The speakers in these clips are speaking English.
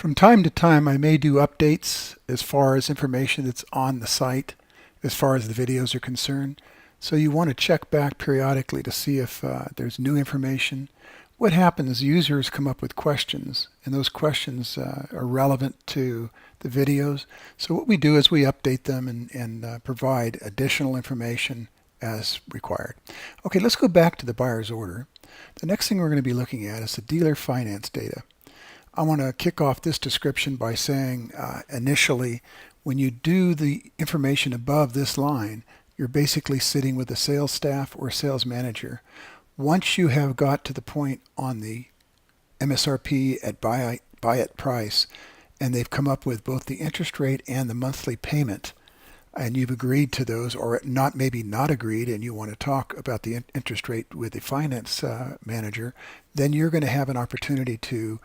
From time to time, I may do updates as far as information that's on the site, as far as the videos are concerned. So you want to check back periodically to see if there's new information. What happens is users come up with questions, and those questions are relevant to the videos. So what we do is we update them and provide additional information as required. Okay, let's go back to the buyer's order. The next thing we're going to be looking at is the dealer finance data. I want to kick off this description by saying initially, when you do the information above this line, you're basically sitting with a sales staff or sales manager. Once you have got to the point on the MSRP at buy at price, and they've come up with both the interest rate and the monthly payment, and you've agreed to those, or not maybe not agreed, and you want to talk about the interest rate with the finance manager, then you're going to have an opportunity to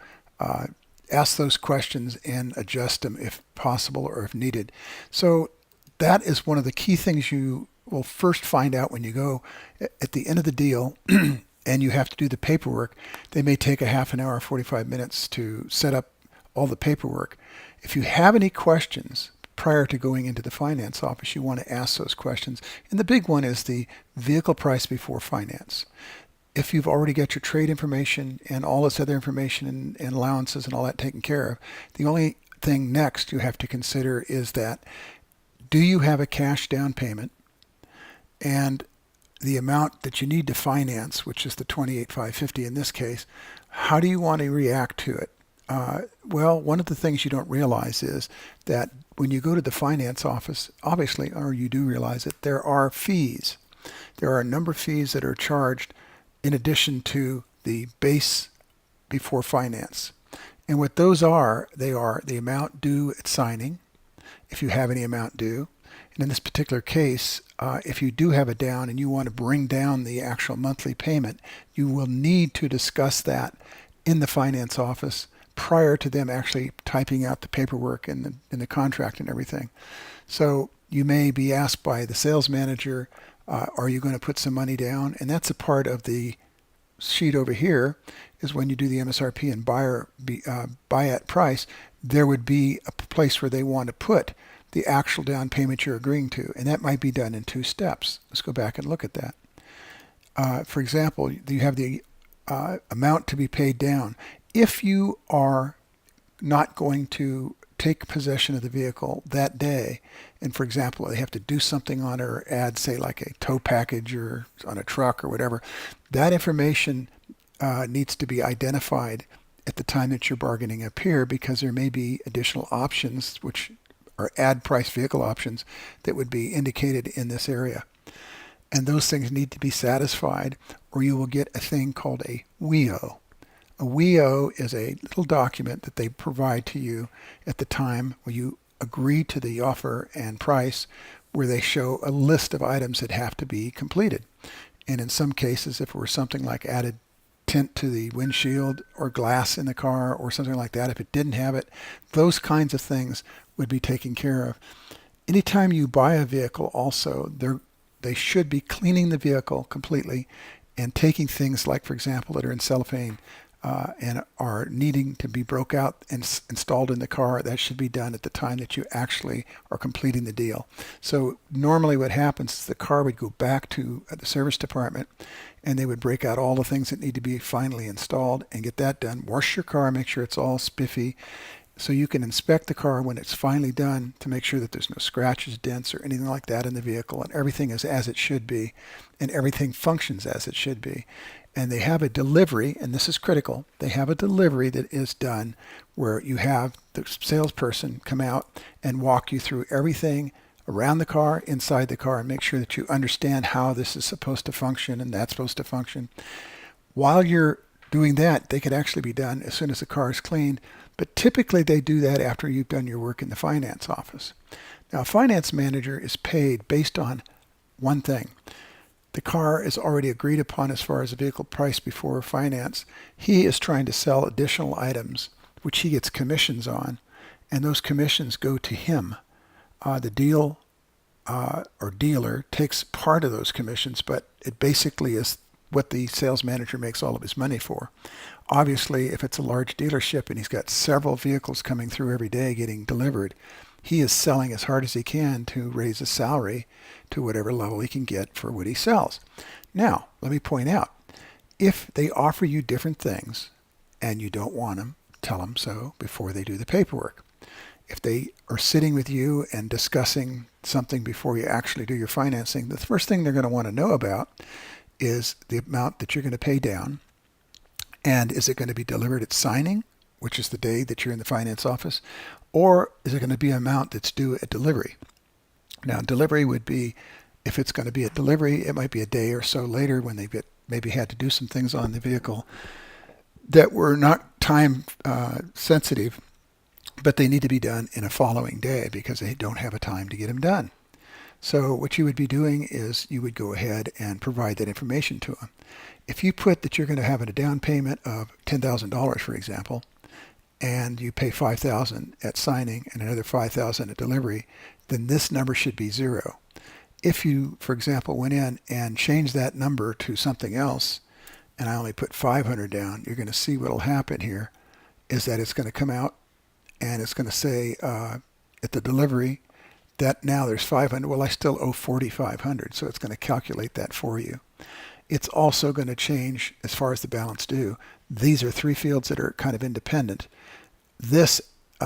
ask those questions and adjust them if possible or if needed. So that is one of the key things you will first find out when you go at the end of the deal and you have to do the paperwork. They may take a half an hour, 45 minutes to set up all the paperwork. If you have any questions prior to going into the finance office, you want to ask those questions. And the big one is the vehicle price before finance. If you've already got your trade information and all this other information and allowances and all that taken care of, the only thing next you have to consider is that do you have a cash down payment, and the amount that you need to finance, which is the $28,550 in this case, how do you want to react to it? Well, one of the things you don't realize is that when you go to the finance office, obviously, or you do realize it, there are fees. There are a number of fees that are charged in addition to the base before finance. And what those are, they are the amount due at signing, if you have any amount due. And in this particular case, if you do have a down and you want to bring down the actual monthly payment, you will need to discuss that in the finance office prior to them actually typing out the paperwork and the contract and everything. So you may be asked by the sales manager, are you going to put some money down? And that's a part of the sheet over here is when you do the MSRP and buy at price, there would be a place where they want to put the actual down payment you're agreeing to. And that might be done in two steps. Let's go back and look at that. For example, you have the amount to be paid down. If you are not going to take possession of the vehicle that day, and for example, they have to do something on it or add, say, like a tow package or on a truck or whatever, that information needs to be identified at the time that you're bargaining up here, because there may be additional options, which are add price vehicle options, that would be indicated in this area. And those things need to be satisfied, or you will get a thing called a WEO. A WEO is a little document that they provide to you at the time when you agree to the offer and price, where they show a list of items that have to be completed. And in some cases, if it were something like added tint to the windshield or glass in the car or something like that, if it didn't have it, those kinds of things would be taken care of. Anytime you buy a vehicle also, they should be cleaning the vehicle completely and taking things like, for example, that are in cellophane and are needing to be broke out and installed in the car. That should be done at the time that you actually are completing the deal. So normally what happens is the car would go back to the service department, and they would break out all the things that need to be finally installed and get that done. Wash your car, make sure it's all spiffy, so you can inspect the car when it's finally done to make sure that there's no scratches, dents, or anything like that in the vehicle, and everything is as it should be, and everything functions as it should be. And they have a delivery, and this is critical, they have a delivery that is done where you have the salesperson come out and walk you through everything around the car, inside the car, and make sure that you understand how this is supposed to function and that's supposed to function. While you're doing that, they could actually be done as soon as the car is cleaned, but typically they do that after you've done your work in the finance office. Now, a finance manager is paid based on one thing. The car is already agreed upon as far as the vehicle price before finance. He is trying to sell additional items, which he gets commissions on, and those commissions go to him. The deal or dealer takes part of those commissions, but it basically is what the sales manager makes all of his money for. Obviously, if it's a large dealership and he's got several vehicles coming through every day getting delivered, he is selling as hard as he can to raise his salary to whatever level he can get for what he sells. Now, let me point out, if they offer you different things and you don't want them, tell them so before they do the paperwork. If they are sitting with you and discussing something before you actually do your financing, the first thing they're going to want to know about is the amount that you're going to pay down, and is it going to be delivered at signing, which is the day that you're in the finance office, or is it going to be an amount that's due at delivery? Now, delivery would be, if it's going to be at delivery, it might be a day or so later when they maybe had to do some things on the vehicle that were not time sensitive, but they need to be done in a following day because they don't have a time to get them done. So what you would be doing is you would go ahead and provide that information to them. If you put that you're going to have a down payment of $10,000, for example, and you pay $5,000 at signing and another $5,000 at delivery, then this number should be zero. If you, for example, went in and changed that number to something else, and I only put $500 down, you're going to see what will happen here is that it's going to come out and it's going to say at the delivery that now there's $500. Well, I still owe $4,500, so it's going to calculate that for you. It's also going to change as far as the balance due. These are three fields that are kind of independent. This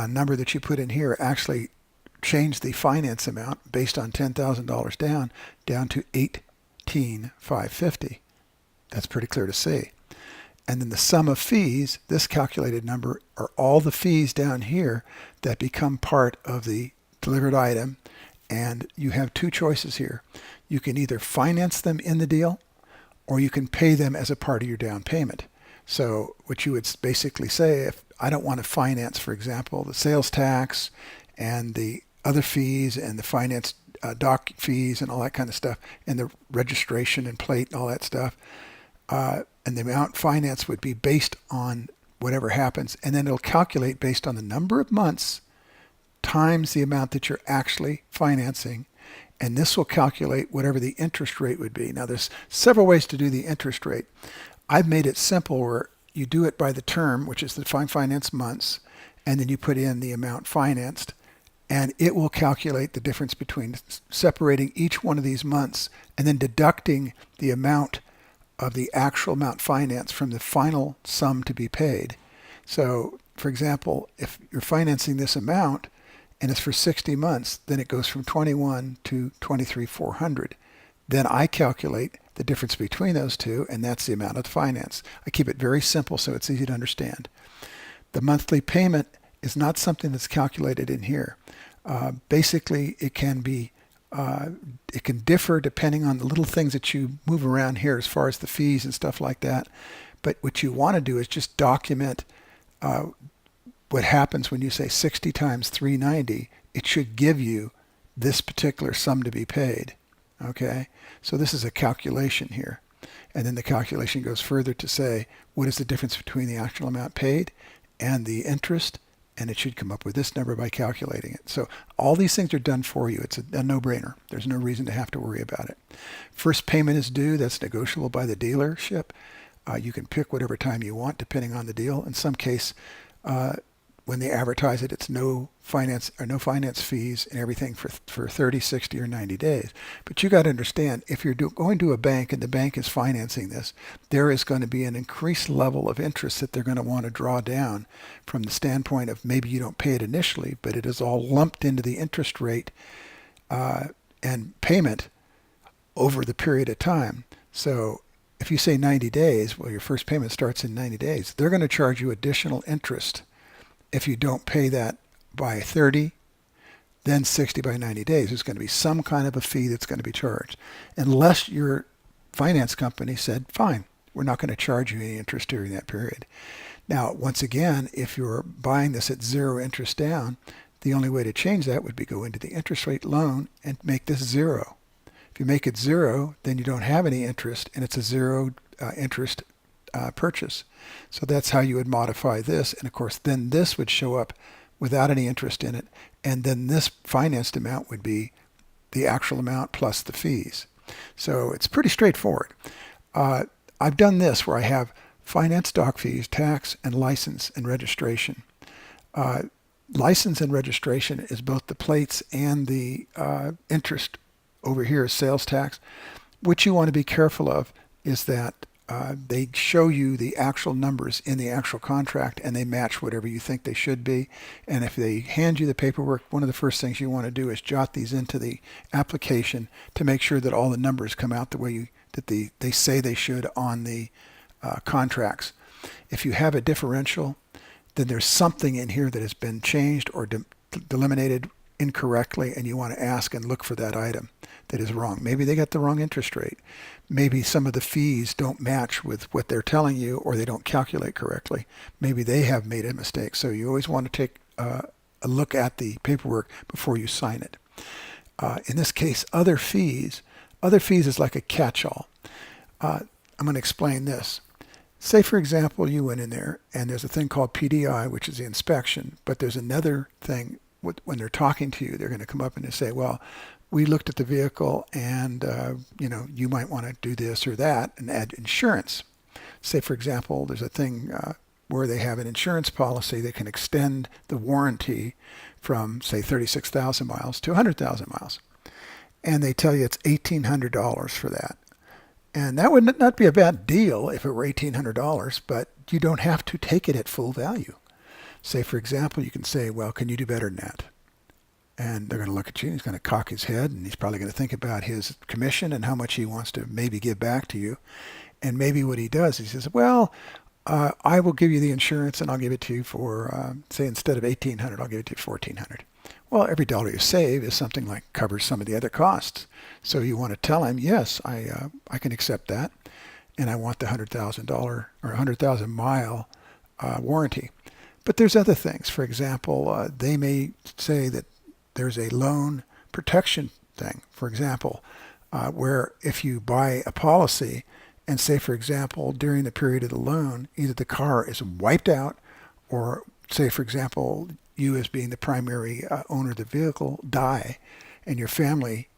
number that you put in here actually changed the finance amount based on $10,000 down to $18,550. That's pretty clear to see. And then the sum of fees, this calculated number, are all the fees down here that become part of the delivered item. And you have two choices here. You can either finance them in the deal, or you can pay them as a part of your down payment. So what you would basically say, if I don't want to finance, for example, the sales tax and the other fees and the finance doc fees and all that kind of stuff, and the registration and plate and all that stuff, and the amount financed would be based on whatever happens, and then it'll calculate based on the number of months times the amount that you're actually financing, and this will calculate whatever the interest rate would be. Now, there's several ways to do the interest rate. I've made it simple where you do it by the term, which is the finance months, and then you put in the amount financed, and it will calculate the difference between separating each one of these months and then deducting the amount of the actual amount financed from the final sum to be paid. So, for example, if you're financing this amount and it's for 60 months, then it goes from 21 to 23,400. Then I calculate the difference between those two, and that's the amount of the finance. I keep it very simple so it's easy to understand. The monthly payment is not something that's calculated in here. Basically, it can differ depending on the little things that you move around here as far as the fees and stuff like that. But what you want to do is just document what happens when you say 60 times 390. It should give you this particular sum to be paid. Okay, so this is a calculation here. And then the calculation goes further to say what is the difference between the actual amount paid and the interest, and it should come up with this number by calculating it. So all these things are done for you. It's a no-brainer. There's no reason to have to worry about it. First payment is due. That's negotiable by the dealership. You can pick whatever time you want depending on the deal. In some case, when they advertise it, it's no finance fees and everything for 30, 60, or 90 days. But you got to understand, if you're going to a bank and the bank is financing this, there is going to be an increased level of interest that they're going to want to draw down from the standpoint of maybe you don't pay it initially, but it is all lumped into the interest rate and payment over the period of time. So if you say 90 days, well, your first payment starts in 90 days. They're going to charge you additional interest if you don't pay that by 30, then 60 by 90 days. There's going to be some kind of a fee that's going to be charged. Unless your finance company said, fine, we're not going to charge you any interest during that period. Now, once again, if you're buying this at zero interest down, the only way to change that would be go into the interest rate loan and make this zero. If you make it zero, then you don't have any interest, and it's a zero interest purchase. So that's how you would modify this. And of course, then this would show up without any interest in it. And then this financed amount would be the actual amount plus the fees. So it's pretty straightforward. I've done this where I have finance, doc fees, tax, and license and registration. Uh, License and registration is both the plates and the interest. Over here is sales tax. What you want to be careful of is that they show you the actual numbers in the actual contract and they match whatever you think they should be. And if they hand you the paperwork, one of the first things you want to do is jot these into the application to make sure that all the numbers come out the way they say they should on the contracts. If you have a differential, then there's something in here that has been changed or delimited incorrectly, and you want to ask and look for that item that is wrong. Maybe they got the wrong interest rate. Maybe some of the fees don't match with what they're telling you, or they don't calculate correctly. Maybe they have made a mistake. So you always want to take a look at the paperwork before you sign it. In this case, other fees is like a catch-all. I'm going to explain this. Say, for example, you went in there and there's a thing called PDI, which is the inspection, but there's another thing when they're talking to you, they're going to come up and they say, well, we looked at the vehicle and, you might want to do this or that and add insurance. Say, for example, there's a thing where they have an insurance policy that can extend the warranty from, say, 36,000 miles to 100,000 miles. And they tell you it's $1,800 for that. And that would not be a bad deal if it were $1,800, but you don't have to take it at full value. Say, for example, you can say, well, can you do better than that? And they're going to look at you, and he's going to cock his head, and he's probably going to think about his commission and how much he wants to maybe give back to you. And maybe what he does, he says, well, I will give you the insurance, and I'll give it to you for, say, instead of $1,800, I'll give it to you for $1,400. Well, every dollar you save is something like covers some of the other costs. So you want to tell him, yes, I can accept that, and I want the $100,000 or 100,000 mile warranty. But there's other things. For example, they may say that there's a loan protection thing. For example, where if you buy a policy and say, for example, during the period of the loan, either the car is wiped out or say, for example, you as being the primary owner of the vehicle die and your family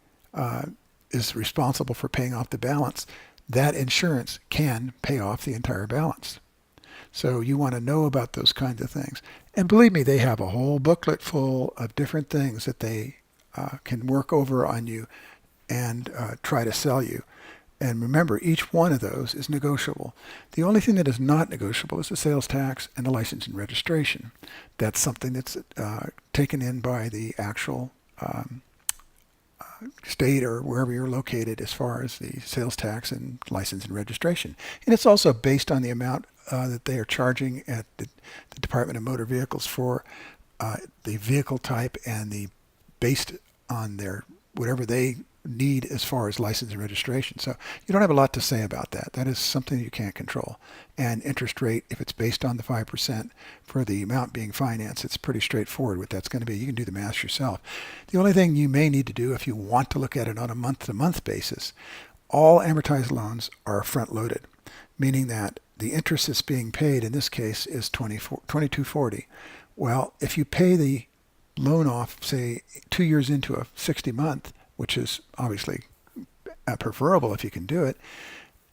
is responsible for paying off the balance, that insurance can pay off the entire balance. So you want to know about those kinds of things. And believe me, they have a whole booklet full of different things that they can work over on you and try to sell you. And remember, each one of those is negotiable. The only thing that is not negotiable is the sales tax and the license and registration. That's something that's taken in by the actual state or wherever you're located as far as the sales tax and license and registration. And it's also based on the amount that they are charging at the Department of Motor Vehicles for the vehicle type and based on their whatever they need as far as license and registration. So you don't have a lot to say about that. That is something you can't control. And interest rate, if it's based on the 5% for the amount being financed, it's pretty straightforward what that's going to be. You can do the math yourself. The only thing you may need to do if you want to look at it on a month-to-month basis, all amortized loans are front-loaded, meaning that the interest that's being paid in this case is $22.40. Well, if you pay the loan off, say, 2 years into a 60-month, which is obviously preferable if you can do it,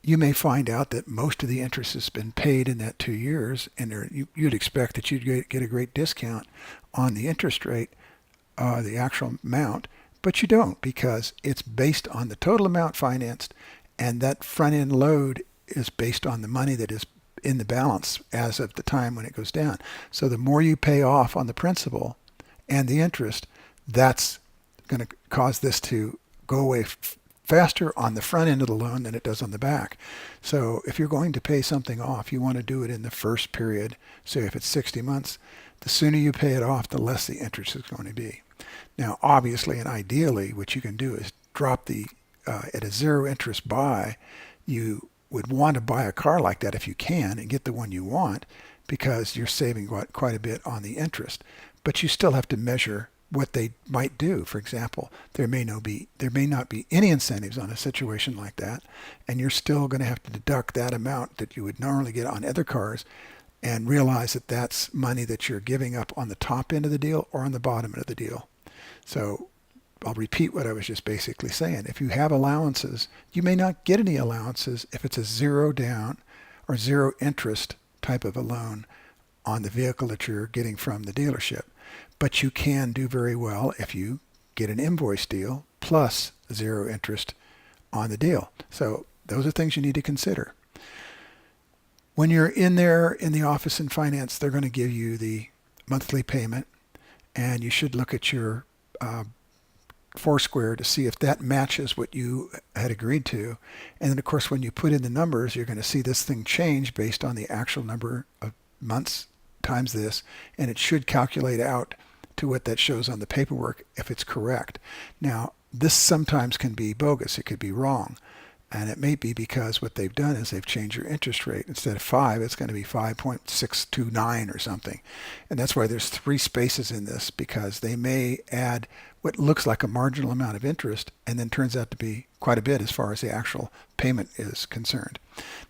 you may find out that most of the interest has been paid in that 2 years, and you'd expect that you'd get a great discount on the interest rate, the actual amount, but you don't because it's based on the total amount financed, and that front-end load is based on the money that is in the balance as of the time when it goes down. So the more you pay off on the principal and the interest, that's going to cause this to go away faster on the front end of the loan than it does on the back. So if you're going to pay something off, you want to do it in the first period. So if it's 60 months, the sooner you pay it off, the less the interest is going to be. Now, obviously and ideally, what you can do is drop the at a zero interest buy. You would want to buy a car like that if you can and get the one you want because you're saving quite a bit on the interest. But you still have to measure what they might do. For example, there may not be any incentives on a situation like that, and you're still going to have to deduct that amount that you would normally get on other cars and realize that that's money that you're giving up on the top end of the deal or on the bottom end of the deal. So I'll repeat what I was just basically saying. If you have allowances, you may not get any allowances if it's a zero down or zero interest type of a loan on the vehicle that you're getting from the dealership. But you can do very well if you get an invoice deal plus zero interest on the deal. So those are things you need to consider. When you're in there in the office in finance, they're going to give you the monthly payment, and you should look at your Foursquare to see if that matches what you had agreed to. And then, of course, when you put in the numbers, you're going to see this thing change based on the actual number of months times this, and it should calculate out to what that shows on the paperwork if it's correct. Now, this sometimes can be bogus. It could be wrong. And it may be because what they've done is they've changed your interest rate. Instead of 5, it's going to be 5.629 or something. And that's why there's 3 spaces in this, because they may add what looks like a marginal amount of interest and then turns out to be quite a bit as far as the actual payment is concerned.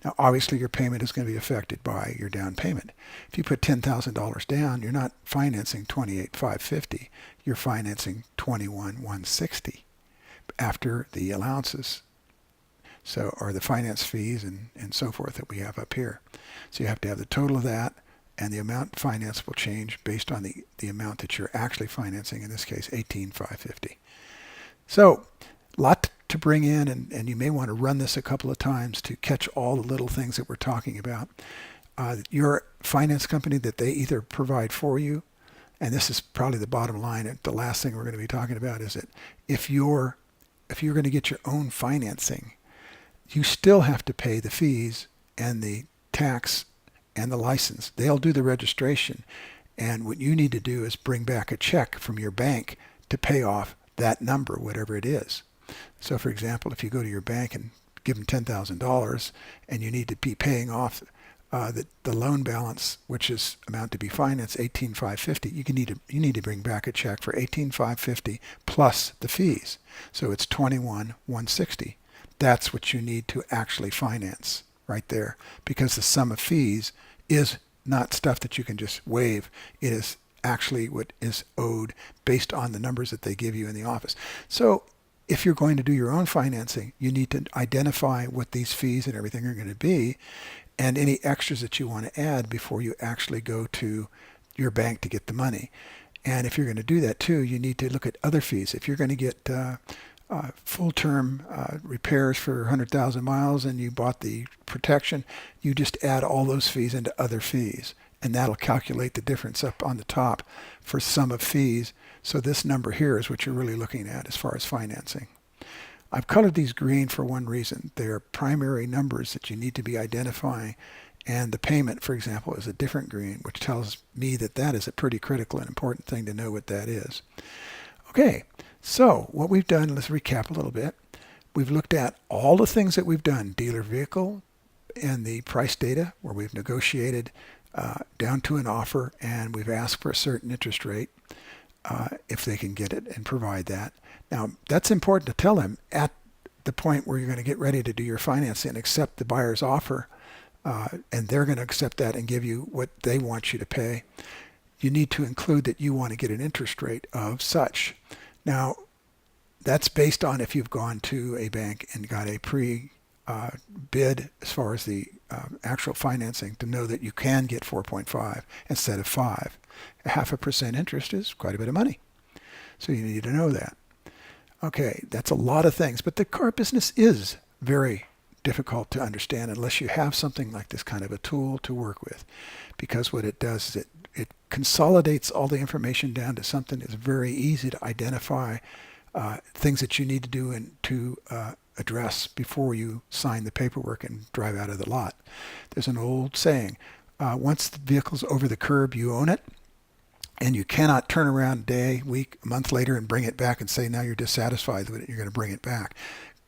Now, obviously, your payment is going to be affected by your down payment. If you put $10,000 down, you're not financing $28,550. You're financing $21,160 after the allowances. So, or the finance fees and so forth that we have up here. So you have to have the total of that, and the amount financed will change based on the amount that you're actually financing, in this case, $18,550. So, a lot to bring in, and you may want to run this a couple of times to catch all the little things that we're talking about. Your finance company that they either provide for you, and this is probably the bottom line, and the last thing we're going to be talking about is that if you're going to get your own financing, you still have to pay the fees and the tax and the license. They'll do the registration. And what you need to do is bring back a check from your bank to pay off that number, whatever it is. So, for example, if you go to your bank and give them $10,000 and you need to be paying off the loan balance, which is amount to be financed, $18,550, you need to bring back a check for $18,550 plus the fees. So it's $21,160. That's what you need to actually finance right there, because the sum of fees is not stuff that you can just waive. It is actually what is owed based on the numbers that they give you in the office. So if you're going to do your own financing, you need to identify what these fees and everything are going to be, and any extras that you want to add before you actually go to your bank to get the money. And if you're going to do that too, you need to look at other fees. If you're going to get full-term repairs for 100,000 miles and you bought the protection, you just add all those fees into other fees, and that'll calculate the difference up on the top for sum of fees. So this number here is what you're really looking at as far as financing. I've colored these green for one reason. They're primary numbers that you need to be identifying, and the payment, for example, is a different green, which tells me that that is a pretty critical and important thing to know what that is. Okay. So what we've done, let's recap a little bit. We've looked at all the things that we've done, dealer vehicle and the price data, where we've negotiated down to an offer, and we've asked for a certain interest rate if they can get it and provide that. Now, that's important to tell them at the point where you're going to get ready to do your financing and accept the buyer's offer, and they're going to accept that and give you what they want you to pay. You need to include that you want to get an interest rate of such. Now, that's based on if you've gone to a bank and got a pre-bid as far as the actual financing to know that you can get 4.5 instead of 5. 0.5% interest is quite a bit of money. So you need to know that. Okay, that's a lot of things, but the car business is very difficult to understand unless you have something like this kind of a tool to work with, because what it does is it consolidates all the information down to something that's very easy to identify, things that you need to do and to address before you sign the paperwork and drive out of the lot. There's an old saying, once the vehicle's over the curb, you own it, and you cannot turn around a day, week, a month later and bring it back and say now you're dissatisfied with it, you're going to bring it back.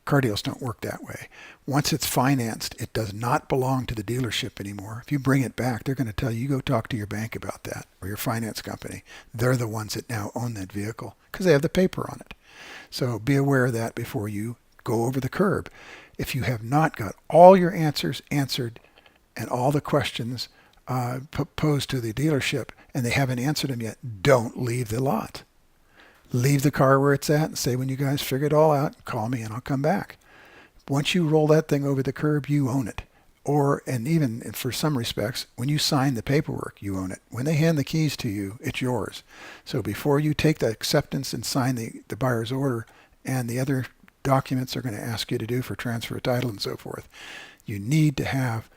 Car deals don't work that way. Once it's financed, it does not belong to the dealership anymore. If you bring it back, they're going to tell you, go talk to your bank about that, or your finance company. They're the ones that now own that vehicle because they have the paper on it. So be aware of that before you go over the curb. If you have not got all your answers answered and all the questions posed to the dealership and they haven't answered them yet, don't leave the lot. Leave the car where it's at and say, when you guys figure it all out, call me and I'll come back. Once you roll that thing over the curb, you own it. Or, and even for some respects, when you sign the paperwork, you own it. When they hand the keys to you, it's yours. So before you take the acceptance and sign the buyer's order and the other documents they're going to ask you to do for transfer of title and so forth, you need to have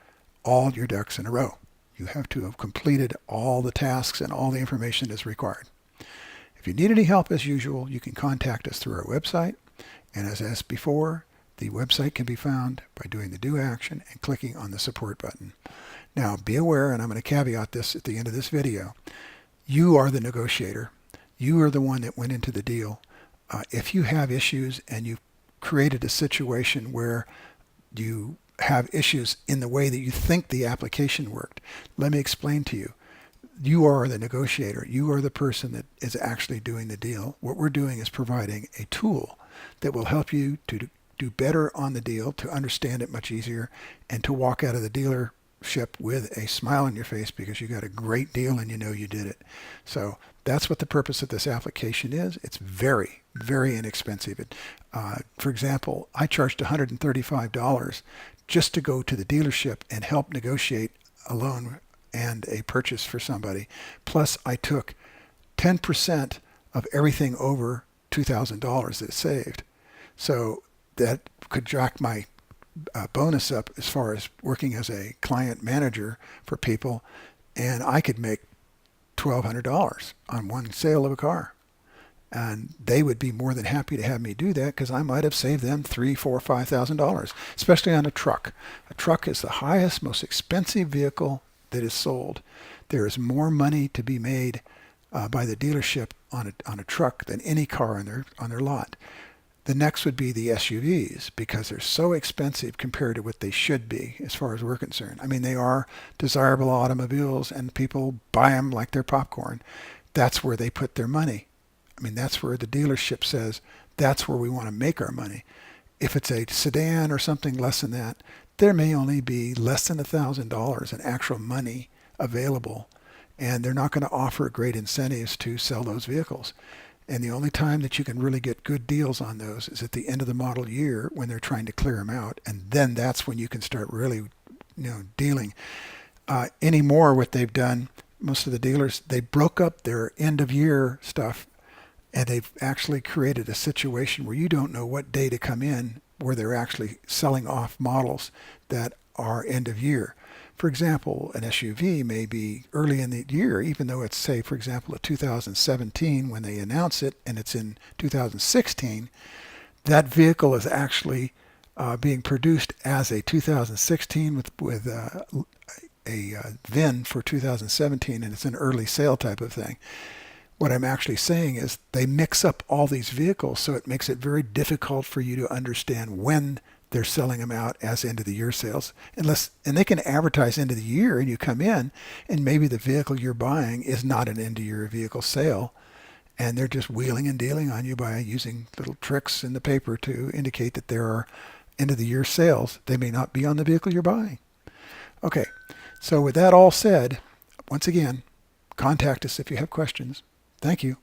all your ducks in a row. You have to have completed all the tasks and all the information is required. If you need any help, as usual, you can contact us through our website. And as asked before, the website can be found by doing the Do action and clicking on the support button. Now, be aware, and I'm going to caveat this at the end of this video, you are the negotiator. You are the one that went into the deal. If you have issues and you've created a situation where you have issues in the way that you think the application worked, let me explain to you. You are the negotiator. You are the person that is actually doing the deal. What we're doing is providing a tool that will help you to do better on the deal, to understand it much easier, and to walk out of the dealership with a smile on your face because you got a great deal and you know you did it. So that's what the purpose of this application is. It's very, very inexpensive. For example, I charged $135 just to go to the dealership and help negotiate a loan and a purchase for somebody. Plus, I took 10% of everything over $2,000 that it saved. So that could jack my bonus up as far as working as a client manager for people, and I could make $1,200 on one sale of a car. And they would be more than happy to have me do that because I might have saved them $3,000, $4,000, $5,000, especially on a truck. A truck is the highest, most expensive vehicle that is sold. There is more money to be made by the dealership on a truck than any car on their lot. The next would be the SUVs because they're so expensive compared to what they should be as far as we're concerned. I mean, they are desirable automobiles and people buy them like they're popcorn. That's where they put their money. I mean, that's where the dealership says that's where we want to make our money. If it's a sedan or something less than that, there may only be less than $1,000 in actual money available, and they're not going to offer great incentives to sell those vehicles. And the only time that you can really get good deals on those is at the end of the model year when they're trying to clear them out, and then that's when you can start really, dealing. Anymore, what they've done, most of the dealers, they broke up their end of year stuff, and they've actually created a situation where you don't know what day to come in, where they're actually selling off models that are end of year. For example, an SUV may be early in the year, even though it's, say, for example, a 2017 when they announce it and it's in 2016, that vehicle is actually being produced as a 2016 with a VIN for 2017, and it's an early sale type of thing. What I'm actually saying is they mix up all these vehicles, so it makes it very difficult for you to understand when they're selling them out as end of the year sales. And they can advertise end of the year, and you come in, and maybe the vehicle you're buying is not an end of year vehicle sale, and they're just wheeling and dealing on you by using little tricks in the paper to indicate that there are end of the year sales. They may not be on the vehicle you're buying. Okay, so with that all said, once again, contact us if you have questions. Thank you.